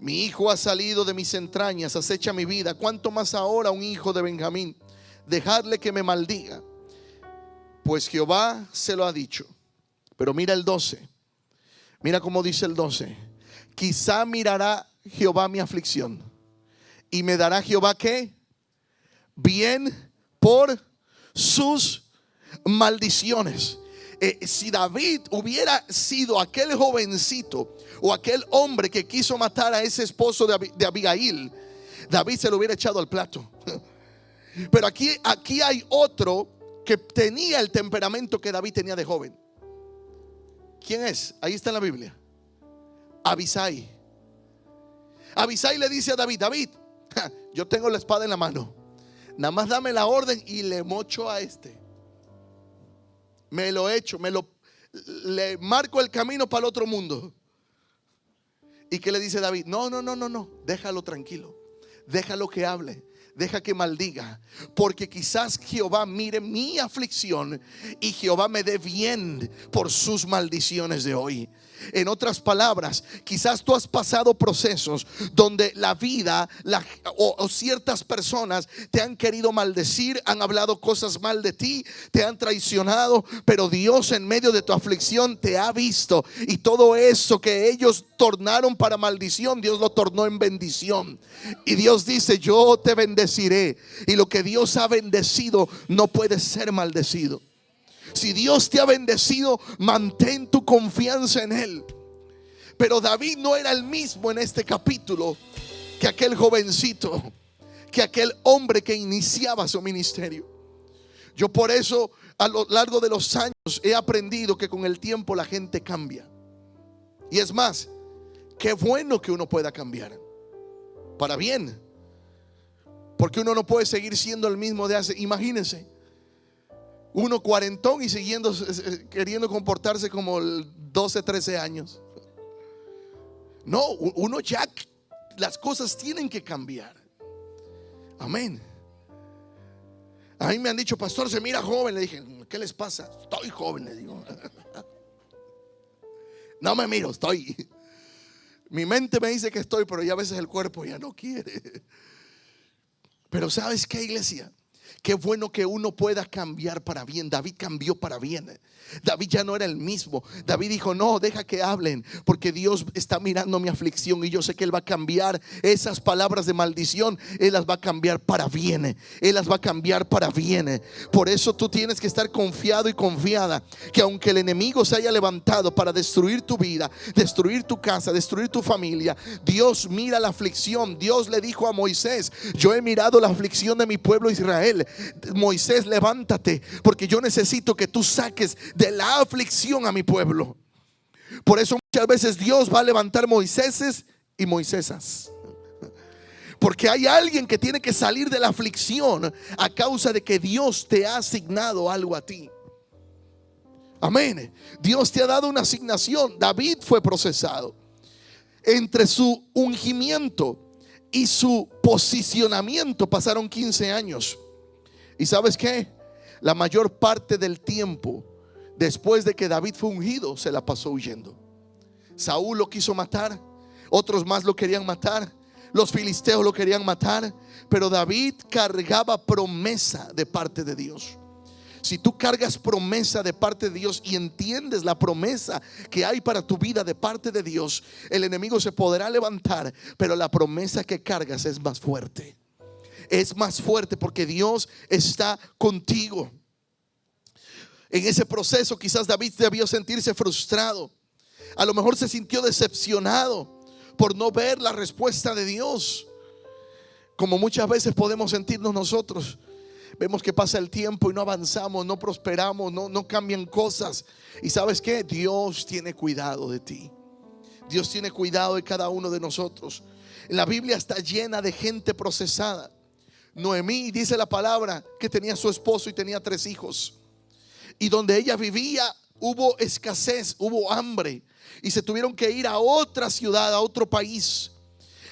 mi hijo ha salido de mis entrañas, acecha mi vida. ¿Cuánto más ahora un hijo de Benjamín? Dejadle que me maldiga, pues Jehová se lo ha dicho. Pero mira el 12. Mira cómo dice el 12. Quizá mirará Jehová mi aflicción y me dará Jehová ¿qué? Bien por sus maldiciones. Si David hubiera sido aquel jovencito o aquel hombre que quiso matar a ese esposo de Abigail, David se lo hubiera echado al plato. Pero aquí hay otro que tenía el temperamento que David tenía de joven. ¿Quién es? Ahí está en la Biblia. Abisai. Abisai le dice a David: David, yo tengo la espada en la mano, nada más dame la orden y le mocho a este. Me lo echo, le marco el camino para el otro mundo. ¿Y qué le dice David? No, déjalo tranquilo, déjalo que hable, deja que maldiga, porque quizás Jehová mire mi aflicción y Jehová me dé bien por sus maldiciones de hoy. En otras palabras, quizás tú has pasado procesos donde la vida o ciertas personas te han querido maldecir, han hablado cosas mal de ti, te han traicionado, pero Dios en medio de tu aflicción te ha visto, y todo eso que ellos tornaron para maldición, Dios lo tornó en bendición. Y Dios dice: yo te bendeciré, y lo que Dios ha bendecido no puede ser maldecido. Si Dios te ha bendecido, mantén tu confianza en Él. Pero David no era el mismo en este capítulo que aquel jovencito, que aquel hombre que iniciaba su ministerio. Yo por eso a lo largo de los años he aprendido que con el tiempo la gente cambia. Y es más, qué bueno que uno pueda cambiar para bien, porque uno no puede seguir siendo el mismo de hace. Imagínense, uno cuarentón y queriendo comportarse como 12, 13 años. No, uno ya, las cosas tienen que cambiar. Amén. A mí me han dicho: pastor, se mira joven. Le dije: ¿qué les pasa? Estoy joven, le digo. No me miro, estoy. Mi mente me dice que estoy, pero ya a veces el cuerpo ya no quiere. Pero ¿sabes qué, iglesia? Qué bueno que uno pueda cambiar para bien. David cambió para bien. David ya no era el mismo. David dijo: no, deja que hablen, porque Dios está mirando mi aflicción y yo sé que Él va a cambiar esas palabras de maldición. Él las va a cambiar para bien. Él las va a cambiar para bien. Por eso tú tienes que estar confiado y confiada que aunque el enemigo se haya levantado para destruir tu vida, destruir tu casa, destruir tu familia, Dios mira la aflicción. Dios le dijo a Moisés: yo he mirado la aflicción de mi pueblo Israel. Moisés, levántate, porque yo necesito que tú saques de la aflicción a mi pueblo. Por eso muchas veces Dios va a levantar Moiséses y Moisesas, porque hay alguien que tiene que salir de la aflicción a causa de que Dios te ha asignado algo a ti. Amén. Dios te ha dado una asignación. David fue procesado. Entre su ungimiento y su posicionamiento pasaron 15 años. ¿Y sabes qué? La mayor parte del tiempo después de que David fue ungido se la pasó huyendo. Saúl lo quiso matar, otros más lo querían matar, los filisteos lo querían matar, pero David cargaba promesa de parte de Dios. Si tú cargas promesa de parte de Dios y entiendes la promesa que hay para tu vida de parte de Dios, el enemigo se podrá levantar, pero la promesa que cargas es más fuerte. Es más fuerte porque Dios está contigo. En ese proceso quizás David debió sentirse frustrado. A lo mejor se sintió decepcionado por no ver la respuesta de Dios, como muchas veces podemos sentirnos nosotros. Vemos que pasa el tiempo y no avanzamos, no prosperamos, no cambian cosas. Y ¿sabes qué? Dios tiene cuidado de ti. Dios tiene cuidado de cada uno de nosotros. La Biblia está llena de gente procesada. Noemí, dice la palabra, que tenía su esposo y tenía 3 hijos. Y donde ella vivía hubo escasez, hubo hambre, y se tuvieron que ir a otra ciudad, a otro país.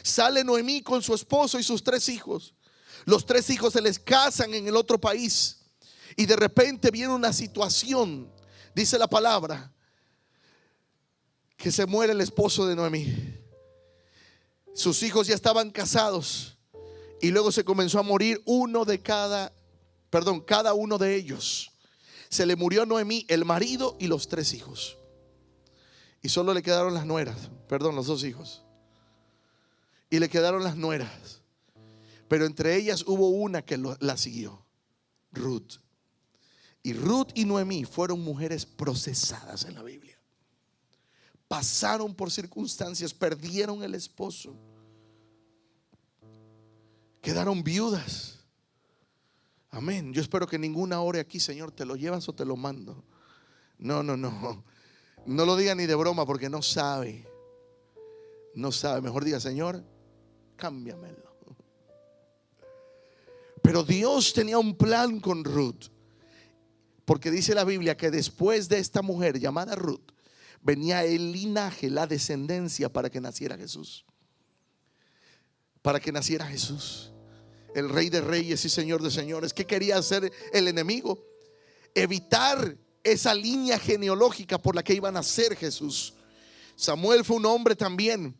Sale Noemí con su esposo y sus 3 hijos. Los 3 hijos se les casan en el otro país, y de repente viene una situación, dice la palabra, que se muere el esposo de Noemí. Sus hijos ya estaban casados, y luego se comenzó a morir cada uno de ellos. Se le murió a Noemí el marido y los 3 hijos, y solo le quedaron las nueras, los 2 hijos, y le quedaron las nueras. Pero entre ellas hubo una que la siguió, Ruth. Y Ruth y Noemí fueron mujeres procesadas en la Biblia. Pasaron por circunstancias, perdieron el esposo, quedaron viudas. Amén. Yo espero que ninguna ore aquí: Señor, ¿te lo llevas o te lo mando? No lo diga ni de broma, porque no sabe. Mejor diga: Señor, cámbiamelo. Pero Dios tenía un plan con Ruth, porque dice la Biblia que después de esta mujer llamada Ruth venía el linaje, la descendencia, para que naciera Jesús. Para que naciera Jesús, el Rey de Reyes y Señor de Señores. ¿Qué quería hacer el enemigo? Evitar esa línea genealógica por la que iba a nacer Jesús. Samuel fue un hombre también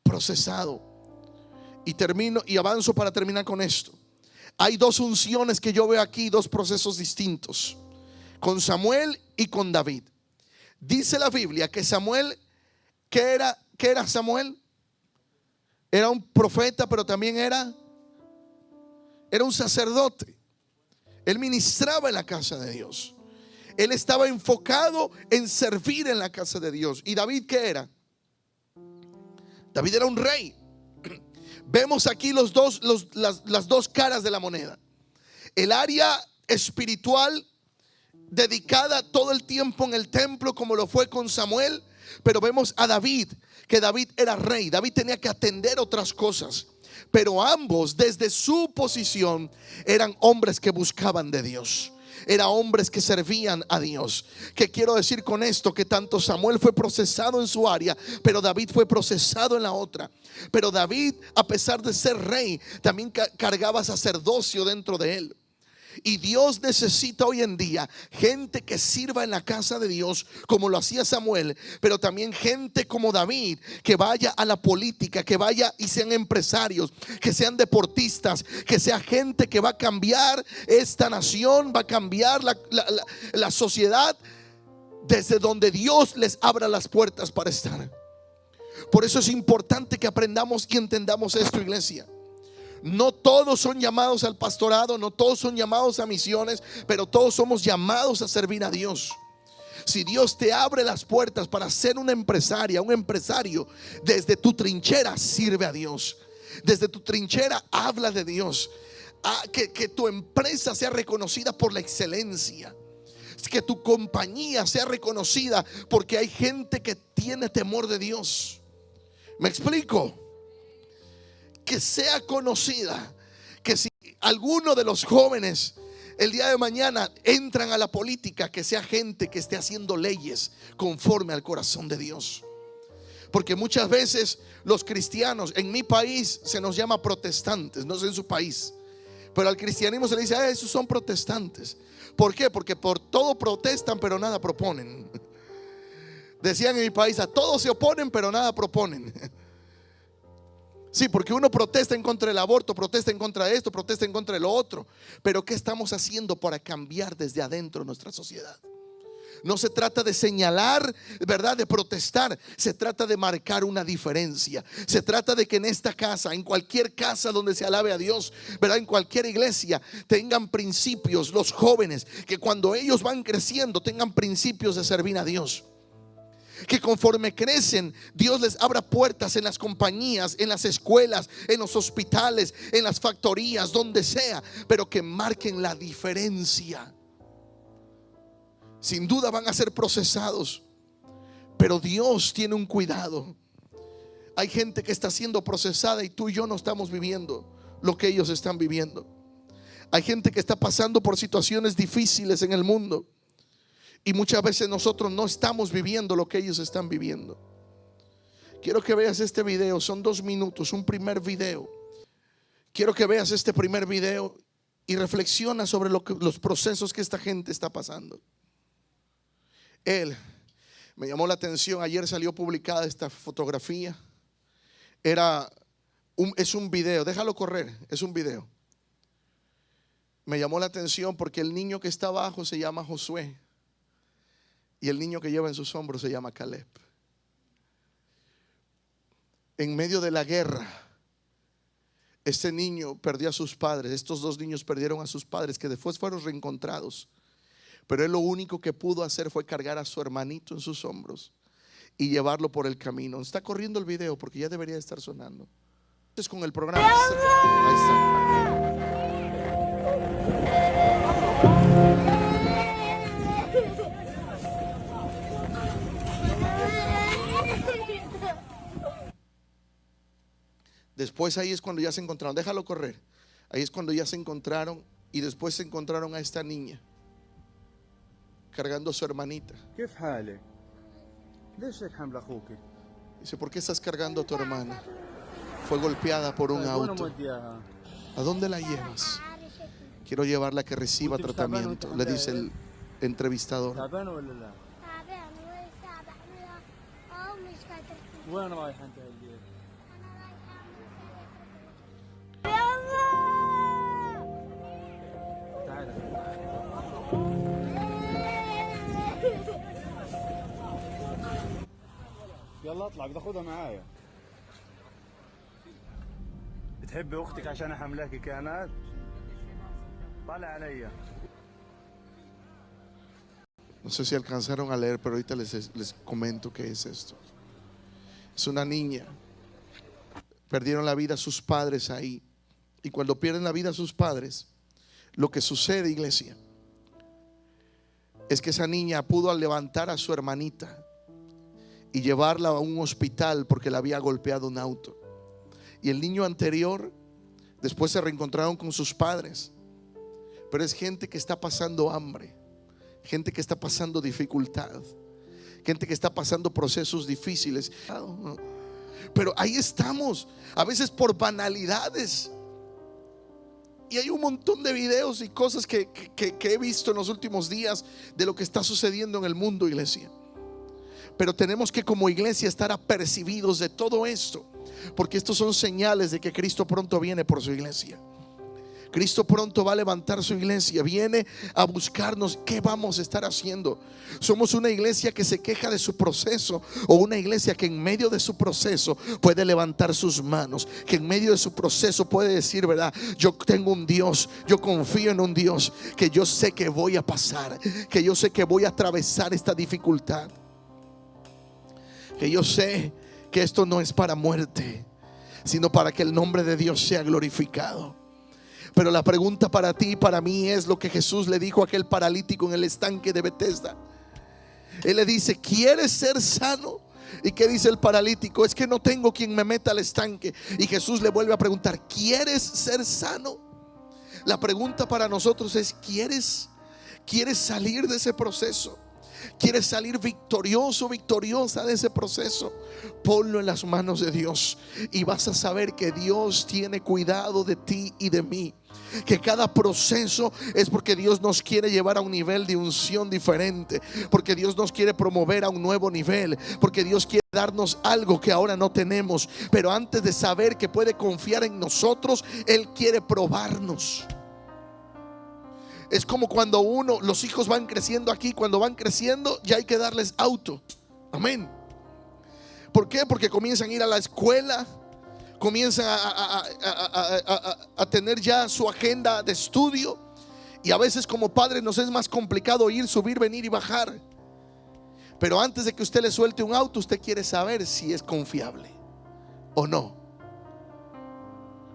procesado. Y avanzo para terminar con esto. Hay 2 unciones que yo veo aquí, 2 procesos distintos, con Samuel y con David. Dice la Biblia que Samuel, ¿qué era Samuel? Era un profeta, pero también era un sacerdote. Él ministraba en la casa de Dios. Él estaba enfocado en servir en la casa de Dios. ¿Y David qué era? David era un rey. Vemos aquí las 2 caras de la moneda. El área espiritual, dedicada todo el tiempo en el templo, como lo fue con Samuel. Pero vemos a David, que David era rey. David tenía que atender otras cosas, pero ambos, desde su posición, eran hombres que buscaban de Dios. Eran hombres que servían a Dios. ¿Qué quiero decir con esto? Que tanto Samuel fue procesado en su área, pero David fue procesado en la otra. Pero David, a pesar de ser rey, también cargaba sacerdocio dentro de él. Y Dios necesita hoy en día gente que sirva en la casa de Dios, como lo hacía Samuel, pero también gente como David, que vaya a la política, que vaya y sean empresarios, que sean deportistas, que sea gente que va a cambiar esta nación, va a cambiar la sociedad, desde donde Dios les abra las puertas para estar. Por eso es importante que aprendamos y entendamos esto, iglesia. No todos son llamados al pastorado, no todos son llamados a misiones, pero todos somos llamados a servir a Dios. Si Dios te abre las puertas para ser una empresaria, un empresario, desde tu trinchera sirve a Dios. Desde tu trinchera habla de Dios. Que tu empresa sea reconocida por la excelencia. Que tu compañía sea reconocida porque hay gente que tiene temor de Dios. ¿Me explico? Que sea conocida. Que si alguno de los jóvenes el día de mañana entran a la política, que sea gente que esté haciendo leyes conforme al corazón de Dios. Porque muchas veces los cristianos, en mi país se nos llama protestantes, no sé en su país, Pero al cristianismo se le dice: esos son protestantes. ¿Por qué? Porque por todo protestan, pero nada proponen. Decían en mi país: a todos se oponen, pero nada proponen. Sí, porque uno protesta en contra del aborto, protesta en contra de esto, protesta en contra de lo otro. Pero ¿qué estamos haciendo para cambiar desde adentro nuestra sociedad? No se trata de señalar, ¿verdad?, de protestar. Se trata de marcar una diferencia. Se trata de que en esta casa, en cualquier casa donde se alabe a Dios, ¿verdad?, en cualquier iglesia, tengan principios los jóvenes, que cuando ellos van creciendo tengan principios de servir a Dios. Que conforme crecen, Dios les abra puertas en las compañías, en las escuelas, en los hospitales, en las factorías, donde sea, pero que marquen la diferencia. Sin duda van a ser procesados, pero Dios tiene un cuidado. Hay gente que está siendo procesada y tú y yo no estamos viviendo lo que ellos están viviendo. Hay gente que está pasando por situaciones difíciles en el mundo y muchas veces nosotros no estamos viviendo lo que ellos están viviendo. Quiero que veas este video, son 2 minutos, un primer video. Quiero que veas este primer video y reflexiona sobre los procesos que esta gente está pasando. Me llamó la atención, ayer salió publicada esta fotografía. Es un video, déjalo correr, es un video. Me llamó la atención porque el niño que está abajo se llama Josué y el niño que lleva en sus hombros se llama Caleb. En medio de la guerra, este niño perdió a sus padres. Estos 2 niños perdieron a sus padres, que después fueron reencontrados. Pero él lo único que pudo hacer fue cargar a su hermanito en sus hombros y llevarlo por el camino. Está corriendo el video porque ya debería estar sonando. Entonces con el programa. Ahí está. Después ahí es cuando ya se encontraron. Déjalo correr. Ahí es cuando ya se encontraron y después se encontraron a esta niña cargando a su hermanita. Dice: ¿por qué estás cargando a tu hermana? Fue golpeada por un auto. ¿A dónde la llevas? Quiero llevarla a que reciba tratamiento, le dice el entrevistador. يلا اطلع بدي اخذها معايا. بتحبي اختك عشان حملاكي كانت؟ طلع عليا. No sé si alcanzaron a leer, pero ahorita les comento qué es esto. Es una niña. Perdieron la vida sus padres ahí. Y cuando pierden la vida sus padres, lo que sucede, iglesia, es que esa niña pudo levantar a su hermanita y llevarla a un hospital porque la había golpeado un auto. Y el niño anterior, después se reencontraron con sus padres. Pero es gente que está pasando hambre, gente que está pasando dificultad, gente que está pasando procesos difíciles. Pero ahí estamos, a veces por banalidades. Y hay un montón de videos y cosas que he visto en los últimos días de lo que está sucediendo en el mundo, iglesia. Pero tenemos que como iglesia estar apercibidos de todo esto, porque estos son señales de que Cristo pronto viene por su iglesia. Cristo pronto va a levantar su iglesia, viene a buscarnos. ¿Qué vamos a estar haciendo? ¿Somos una iglesia que se queja de su proceso o una iglesia que en medio de su proceso puede levantar sus manos, que en medio de su proceso puede decir, verdad, yo tengo un Dios, yo confío en un Dios que yo sé que voy a pasar, que yo sé que voy a atravesar esta dificultad, que yo sé que esto no es para muerte, sino para que el nombre de Dios sea glorificado? Pero la pregunta para ti y para mí es lo que Jesús le dijo a aquel paralítico en el estanque de Betesda. Él le dice: ¿quieres ser sano? ¿Y qué dice el paralítico? Es que no tengo quien me meta al estanque. Y Jesús le vuelve a preguntar: ¿quieres ser sano? La pregunta para nosotros es: ¿quieres salir de ese proceso? quieres salir victorioso, victoriosa de ese proceso, ponlo en las manos de Dios y vas a saber que Dios tiene cuidado de ti y de mí. Que cada proceso es porque Dios nos quiere llevar a un nivel de unción diferente, porque Dios nos quiere promover a un nuevo nivel, porque Dios quiere darnos algo que ahora no tenemos. Pero antes de saber que puede confiar en nosotros, Él quiere probarnos. Es como cuando los hijos van creciendo aquí. Cuando van creciendo ya hay que darles auto. Amén. ¿Por qué? Porque comienzan a ir a la escuela, comienzan a tener ya su agenda de estudio. Y a veces como padres nos es más complicado ir, subir, venir y bajar. Pero antes de que usted le suelte un auto, usted quiere saber si es confiable o no.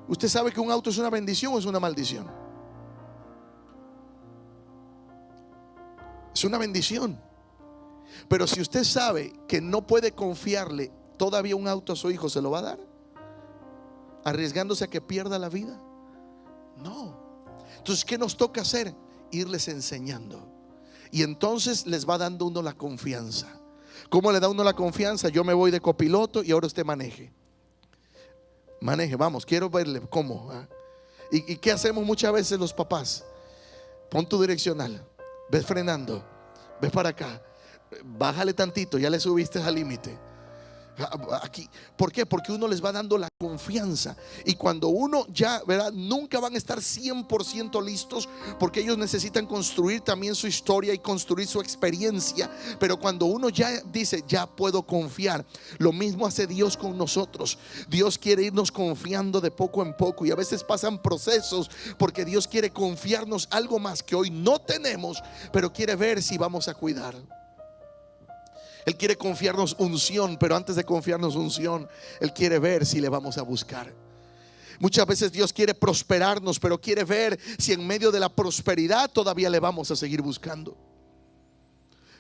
¿Usted sabe que un auto es una bendición o es una maldición? Es una bendición. Pero si usted sabe que no puede confiarle todavía un auto a su hijo, ¿se lo va a dar? ¿Arriesgándose a que pierda la vida? No. Entonces, ¿qué nos toca hacer? Irles enseñando. Y entonces les va dando uno la confianza. ¿Cómo le da uno la confianza? Yo me voy de copiloto y ahora usted maneje. Maneje, vamos, quiero verle cómo. ¿Y qué hacemos muchas veces los papás? Pon tu direccional, ves frenando, ves para acá, bájale tantito, ya le subiste al límite. Aquí, ¿por qué? Porque uno les va dando la confianza. Y cuando uno ya, ¿verdad? Nunca van a estar 100% listos, porque ellos necesitan construir también su historia y construir su experiencia. Pero cuando uno ya dice, ya puedo confiar, lo mismo hace Dios con nosotros. Dios quiere irnos confiando de poco en poco, y a veces pasan procesos porque Dios quiere confiarnos algo más que hoy no tenemos, pero quiere ver si vamos a cuidar. Él quiere confiarnos unción, pero antes de confiarnos unción, Él quiere ver si le vamos a buscar. Muchas veces Dios quiere prosperarnos, pero quiere ver si en medio de la prosperidad todavía le vamos a seguir buscando.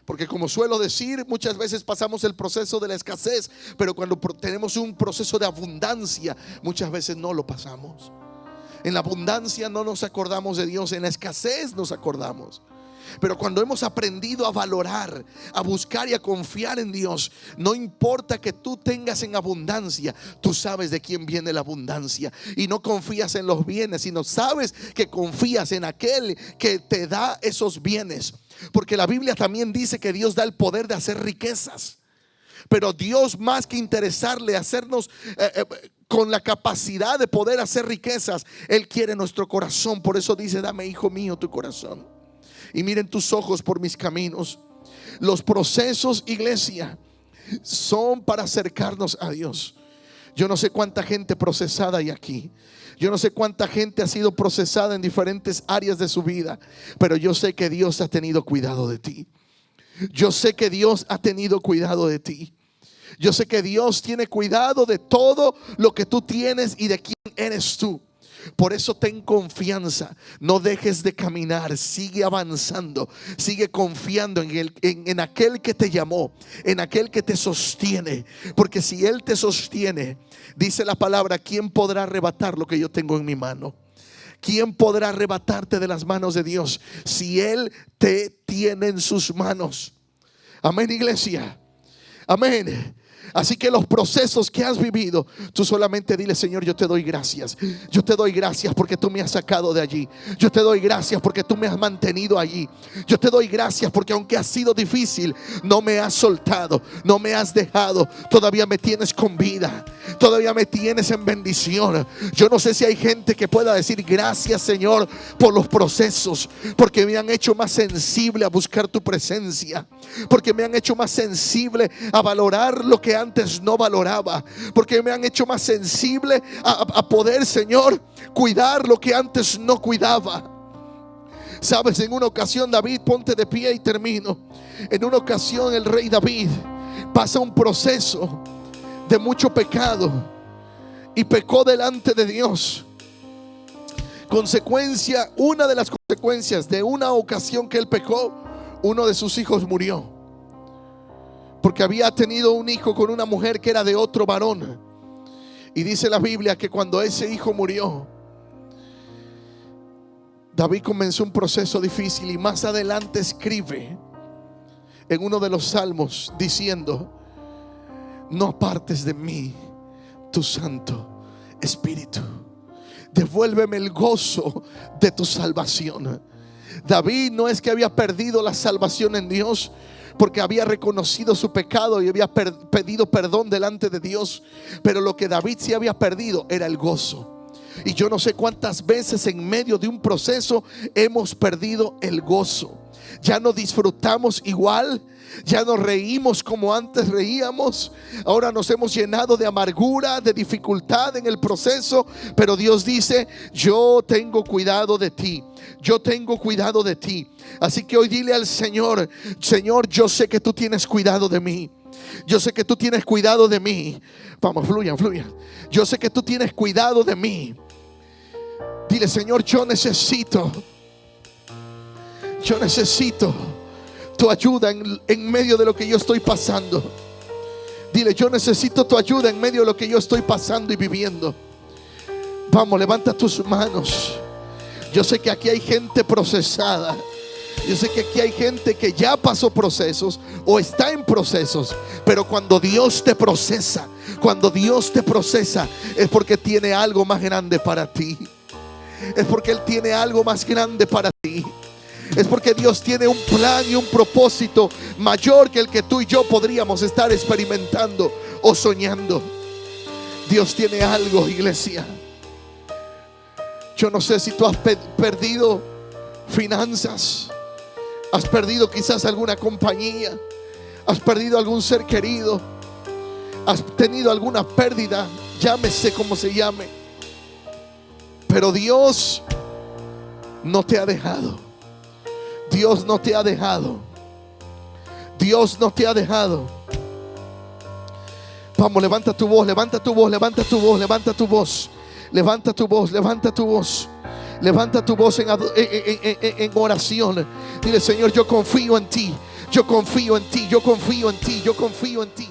Porque como suelo decir, muchas veces pasamos el proceso de la escasez, pero cuando tenemos un proceso de abundancia, muchas veces no lo pasamos. En la abundancia no nos acordamos de Dios, en la escasez nos acordamos. Pero cuando hemos aprendido a valorar, a buscar y a confiar en Dios, no importa que tú tengas en abundancia, tú sabes de quién viene la abundancia. Y no confías en los bienes, sino sabes que confías en aquel que te da esos bienes. Porque la Biblia también dice que Dios da el poder de hacer riquezas. Pero Dios, más que interesarle hacernos con la capacidad de poder hacer riquezas, Él quiere nuestro corazón. Por eso dice: dame, hijo mío, tu corazón, y miren tus ojos por mis caminos. Los procesos, iglesia, son para acercarnos a Dios. Yo no sé cuánta gente procesada hay aquí. Yo no sé cuánta gente ha sido procesada en diferentes áreas de su vida, pero yo sé que Dios ha tenido cuidado de ti. Yo sé que Dios ha tenido cuidado de ti. Yo sé que Dios tiene cuidado de todo lo que tú tienes y de quién eres tú. Por eso ten confianza, no dejes de caminar, sigue avanzando, sigue confiando en aquel que te llamó, en aquel que te sostiene. Porque si Él te sostiene, dice la palabra, ¿quién podrá arrebatar lo que yo tengo en mi mano? ¿Quién podrá arrebatarte de las manos de Dios si Él te tiene en sus manos? Amén, iglesia. Amén. Así que los procesos que has vivido, tú solamente dile: Señor, yo te doy gracias. Yo te doy gracias porque tú me has sacado de allí. Yo te doy gracias porque tú me has mantenido allí. Yo te doy gracias porque aunque ha sido difícil, no me has soltado, no me has dejado. Todavía me tienes con vida, todavía me tienes en bendición. Yo no sé si hay gente que pueda decir: gracias, Señor, por los procesos, porque me han hecho más sensible a buscar tu presencia, porque me han hecho más sensible a valorar lo que antes no valoraba, porque me han hecho más sensible a poder, Señor, cuidar lo que antes no cuidaba. Sabes, en una ocasión David, ponte de pie y termino. En una ocasión el rey David pasa un proceso de mucho pecado y pecó delante de Dios. Una de las consecuencias de una ocasión que él pecó, uno de sus hijos murió. Porque había tenido un hijo con una mujer que era de otro varón. Y dice la Biblia que cuando ese hijo murió, David comenzó un proceso difícil. Y más adelante escribe en uno de los salmos diciendo: no apartes de mí tu Santo Espíritu. Devuélveme el gozo de tu salvación. David no es que había perdido la salvación en Dios, porque había reconocido su pecado y había pedido perdón delante de Dios, pero lo que David sí había perdido era el gozo. Y yo no sé cuántas veces en medio de un proceso hemos perdido el gozo. Ya no disfrutamos igual, ya no reímos como antes reíamos. Ahora nos hemos llenado de amargura, de dificultad en el proceso. Pero Dios dice: yo tengo cuidado de ti, yo tengo cuidado de ti. Así que hoy dile al Señor: Señor, yo sé que tú tienes cuidado de mí. Yo sé que tú tienes cuidado de mí. Vamos, fluyan, fluyan. Yo sé que tú tienes cuidado de mí. Dile: Señor, yo necesito tu ayuda en medio de lo que yo estoy pasando. Dile: yo necesito tu ayuda en medio de lo que yo estoy pasando y viviendo. Vamos, levanta tus manos. Yo sé que aquí hay gente procesada. Yo sé que aquí hay gente que ya pasó procesos o está en procesos. Pero cuando Dios te procesa, es porque tiene algo más grande para ti. Es porque Él tiene algo más grande para ti. Es porque Dios tiene un plan y un propósito mayor que el que tú y yo podríamos estar experimentando o soñando. Dios tiene algo, iglesia. Yo no sé si tú has perdido finanzas, has perdido quizás alguna compañía, has perdido algún ser querido, has tenido alguna pérdida, llámese como se llame. Pero Dios no te ha dejado. Dios no te ha dejado. Dios no te ha dejado. Vamos, levanta tu voz, levanta tu voz, levanta tu voz, levanta tu voz. Levanta tu voz, levanta tu voz. Levanta tu voz en oración. Dile: Señor, yo confío en ti. Yo confío en ti. Yo confío en ti. Yo confío en ti.